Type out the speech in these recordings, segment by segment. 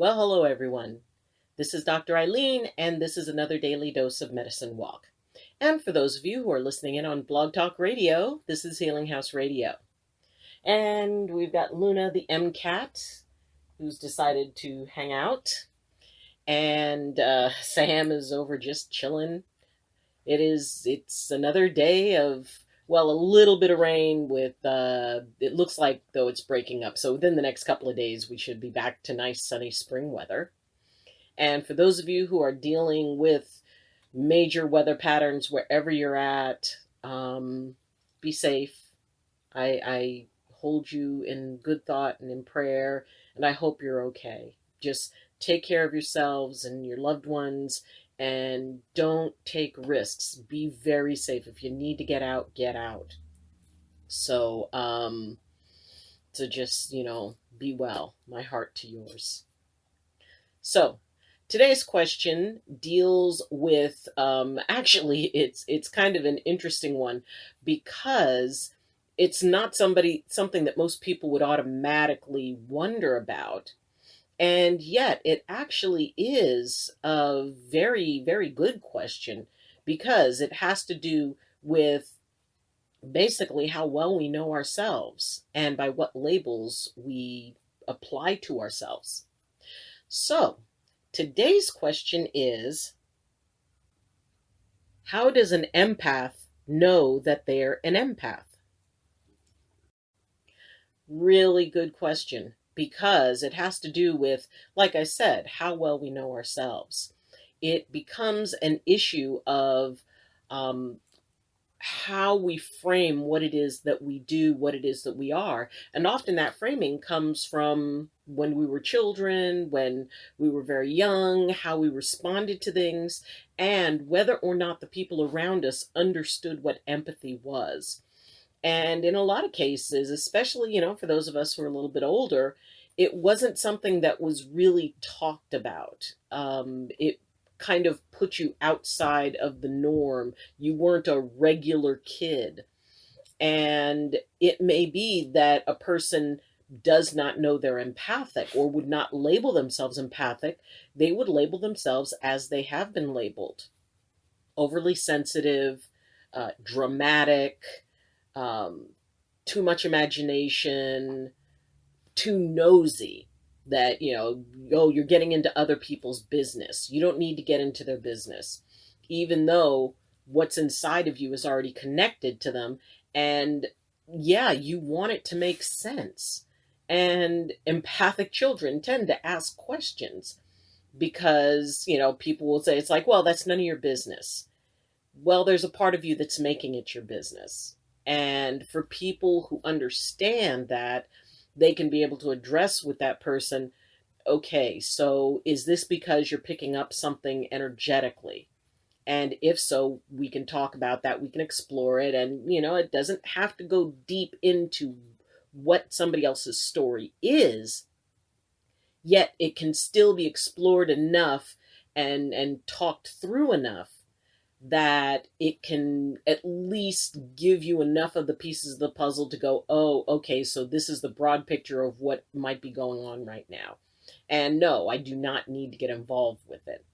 Well, hello everyone. This is Dr. Ayleen, and this is another daily dose of medicine walk. And for those of you who are listening in on Blog Talk Radio, this is Healing House Radio. And we've got Luna the MCat, who's decided to hang out, and Sam is over just chilling. It's another day of, well, a little bit of rain with, it looks like though it's breaking up. So within the next couple of days, we should be back to nice sunny spring weather. And for those of you who are dealing with major weather patterns wherever you're at, be safe. I hold you in good thought and in prayer, and I hope you're okay. Just take care of yourselves and your loved ones, and don't take risks. Be very safe. If you need to get out, get out. So, just, be well. My heart to yours. So, today's question deals with, actually, it's kind of an interesting one because it's not something that most people would automatically wonder about. And yet it actually is a very, very good question because it has to do with basically how well we know ourselves and by what labels we apply to ourselves. So, today's question is, how does an empath know that they're an empath? Really good question, because it has to do with, like I said, how well we know ourselves. It becomes an issue of how we frame what it is that we do, what it is that we are. And often that framing comes from when we were children, when we were very young, how we responded to things, and whether or not the people around us understood what empathy was. And in a lot of cases, especially, for those of us who are a little bit older, it wasn't something that was really talked about. It kind of put you outside of the norm. You weren't a regular kid. And it may be that a person does not know they're empathic or would not label themselves empathic. They would label themselves as they have been labeled: overly sensitive, dramatic, too much imagination, too nosy. That, you're getting into other people's business. You don't need to get into their business, even though what's inside of you is already connected to them. And yeah, you want it to make sense. And empathic children tend to ask questions because, people will say, it's like, well, that's none of your business. Well, there's a part of you that's making it your business. And for people who understand that, they can be able to address with that person, okay, so is this because you're picking up something energetically? And if so, we can talk about that. We can explore it. And, it doesn't have to go deep into what somebody else's story is, yet it can still be explored enough and talked through enough that it can at least give you enough of the pieces of the puzzle to go, oh, okay, so this is the broad picture of what might be going on right now. And no, I do not need to get involved with it.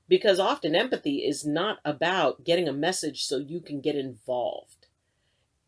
Because often empathy is not about getting a message so you can get involved.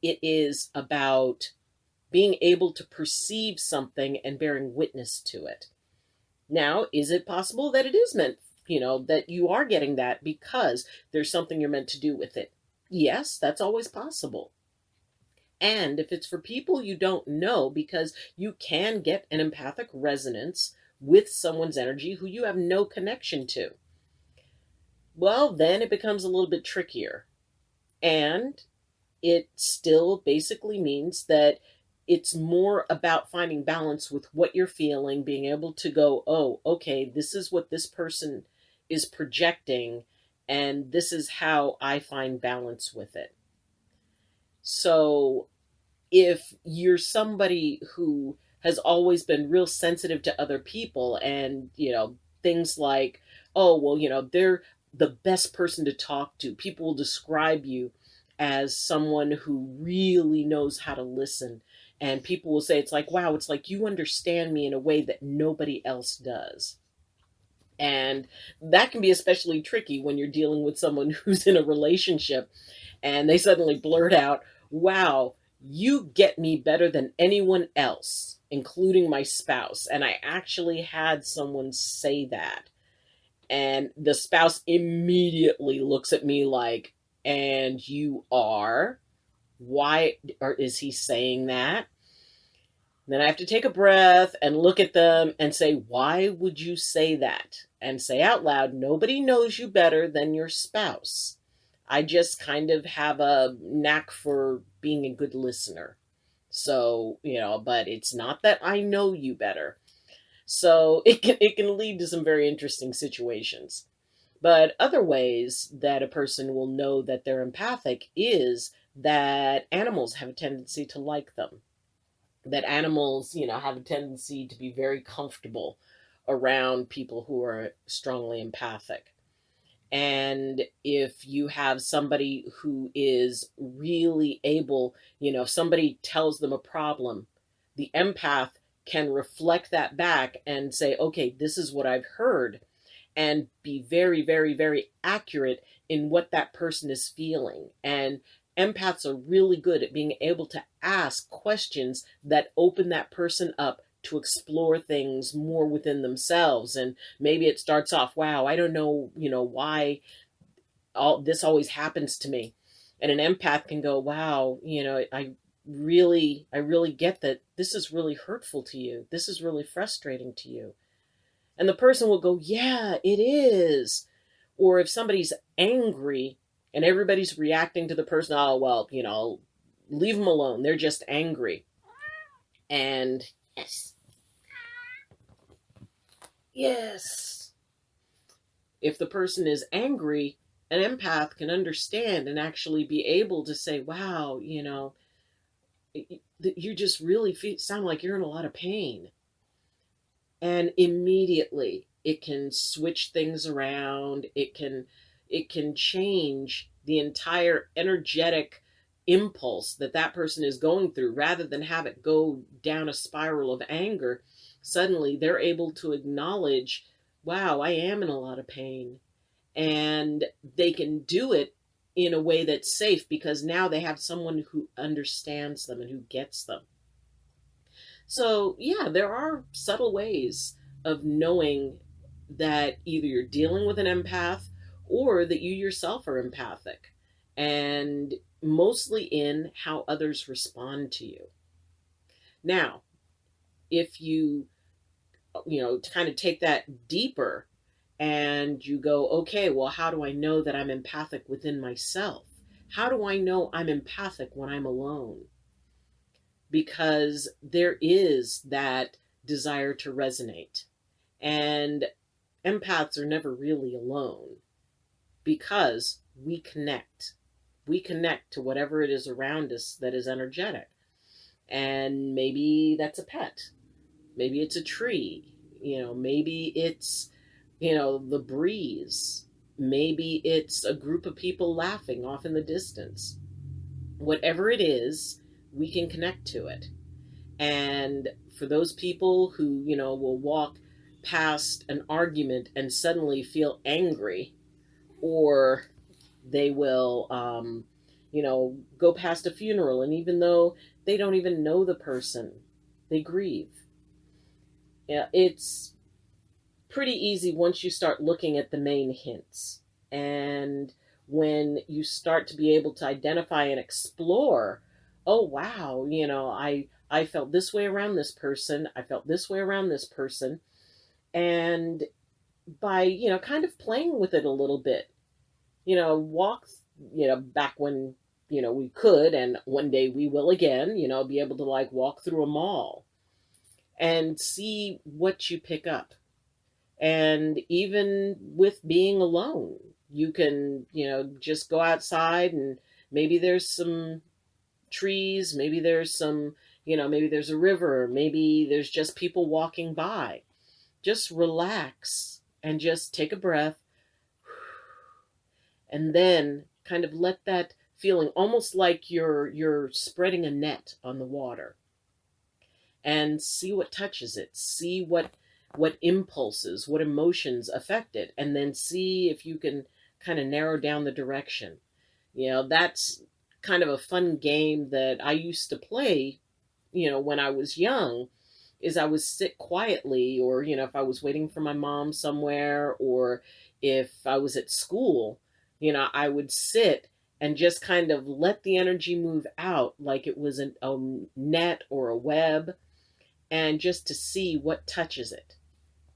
It is about being able to perceive something and bearing witness to it. Now, is it possible that it is meant, that you are getting that because there's something you're meant to do with it? Yes, that's always possible. And if it's for people you don't know, because you can get an empathic resonance with someone's energy who you have no connection to, well, then it becomes a little bit trickier. And it still basically means that it's more about finding balance with what you're feeling, being able to go, oh, okay, this is what this person is projecting, and this is how I find balance with it. So if you're somebody who has always been real sensitive to other people and, things like, oh, well, they're the best person to talk to. People will describe you as someone who really knows how to listen. And people will say, it's like, wow, it's like you understand me in a way that nobody else does. And that can be especially tricky when you're dealing with someone who's in a relationship and they suddenly blurt out, wow, you get me better than anyone else, including my spouse. And I actually had someone say that. And the spouse immediately looks at me like, and you are? Why or is he saying that? Then I have to take a breath and look at them and say, why would you say that? And say out loud, nobody knows you better than your spouse. I just kind of have a knack for being a good listener. So, but it's not that I know you better. So it can lead to some very interesting situations. But other ways that a person will know that they're empathic is that animals have a tendency to like them. That animals, have a tendency to be very comfortable around people who are strongly empathic. And if you have somebody who is really able, if somebody tells them a problem, the empath can reflect that back and say, okay, this is what I've heard, and be very, very, very accurate in what that person is feeling. And empaths are really good at being able to ask questions that open that person up to explore things more within themselves. And maybe it starts off, wow, I don't know, why all this always happens to me. And an empath can go, wow, I really get that this is really hurtful to you. This is really frustrating to you. And the person will go, yeah, it is. Or if somebody's angry and everybody's reacting to the person, oh, well, leave them alone. They're just angry. And yes, yes. If the person is angry, an empath can understand and actually be able to say, wow, you just really sound like you're in a lot of pain. And immediately it can switch things around. It can change the entire energetic impulse that person is going through. Rather than have it go down a spiral of anger, suddenly they're able to acknowledge, wow, I am in a lot of pain. And they can do it in a way that's safe because now they have someone who understands them and who gets them. So, yeah, there are subtle ways of knowing that either you're dealing with an empath or that you yourself are empathic, and mostly in how others respond to you. Now, if you kind of take that deeper and you go, okay, well, how do I know that I'm empathic within myself? How do I know I'm empathic when I'm alone? Because there is that desire to resonate. And empaths are never really alone because we connect. We connect to whatever it is around us that is energetic. And maybe that's a pet. Maybe it's a tree. Maybe it's, the breeze. Maybe it's a group of people laughing off in the distance. Whatever it is, we can connect to it. And for those people who, will walk past an argument and suddenly feel angry, or they will, go past a funeral, and even though they don't even know the person, they grieve. Yeah, it's pretty easy once you start looking at the main hints. And when you start to be able to identify and explore, oh wow, I felt this way around this person, I felt this way around this person. And by, kind of playing with it a little bit, walk, back when, we could, and one day we will again, be able to like walk through a mall and see what you pick up. And even with being alone, you can, just go outside, and maybe there's some trees, maybe there's some, maybe there's a river, maybe there's just people walking by. Just relax and just take a breath, and then kind of let that feeling, almost like you're spreading a net on the water. and see what touches it, see what impulses, what emotions affect it, and then see if you can kind of narrow down the direction. That's kind of a fun game that I used to play, when I was young, is I would sit quietly, or, if I was waiting for my mom somewhere, or if I was at school, I would sit and just kind of let the energy move out like it was a net or a web, and just to see what touches it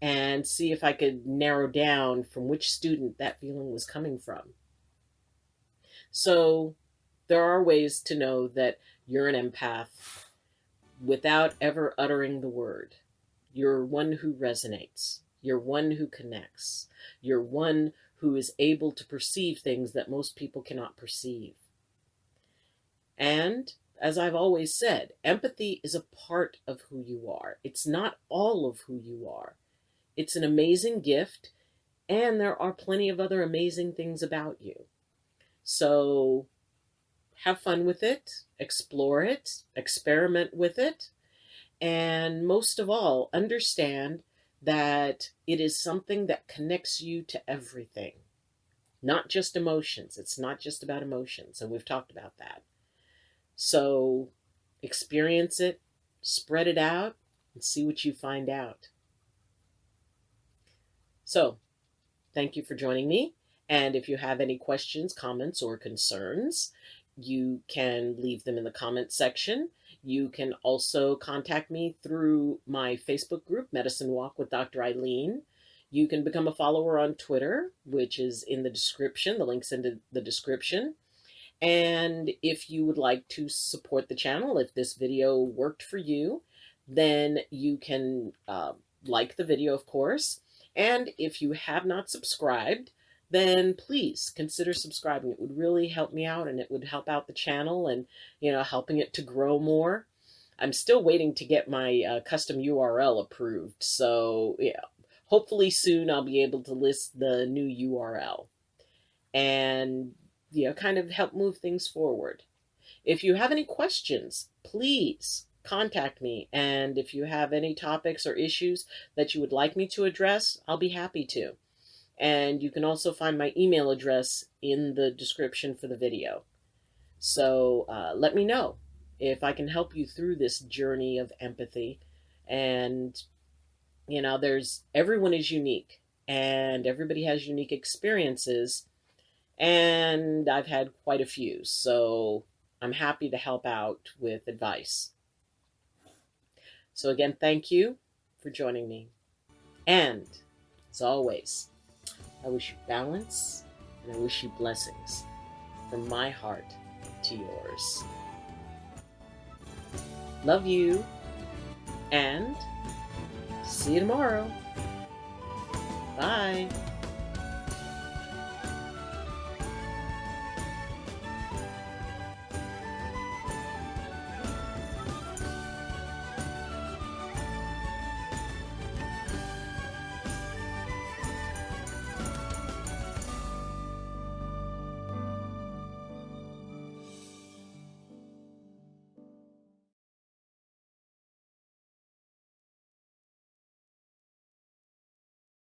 and see if I could narrow down from which student that feeling was coming from. So there are ways to know that you're an empath without ever uttering the word. You're one who resonates. You're one who connects. You're one who is able to perceive things that most people cannot perceive. And as I've always said, empathy is a part of who you are. It's not all of who you are. It's an amazing gift, and there are plenty of other amazing things about you. So have fun with it, explore it, experiment with it, and most of all, understand that it is something that connects you to everything, not just emotions. It's not just about emotions, and we've talked about that. So experience it, spread it out, and see what you find out. So thank you for joining me. And if you have any questions, comments, or concerns, you can leave them in the comment section. You can also contact me through my Facebook group, Medicine Walk with Dr. Ayleen. You can become a follower on Twitter, which is in the description. The link's in the description. And if you would like to support the channel, if this video worked for you, then you can like the video, of course. And if you have not subscribed, then please consider subscribing. It would really help me out, and it would help out the channel and, helping it to grow more. I'm still waiting to get my custom URL approved. So, hopefully soon I'll be able to list the new URL and, kind of help move things forward. If you have any questions, please contact me. And if you have any topics or issues that you would like me to address, I'll be happy to. And you can also find my email address in the description for the video. So let me know if I can help you through this journey of empathy. And, everyone is unique, and everybody has unique experiences. And I've had quite a few. So I'm happy to help out with advice. So again, thank you for joining me. And as always, I wish you balance, and I wish you blessings from my heart to yours. Love you, and see you tomorrow. Bye.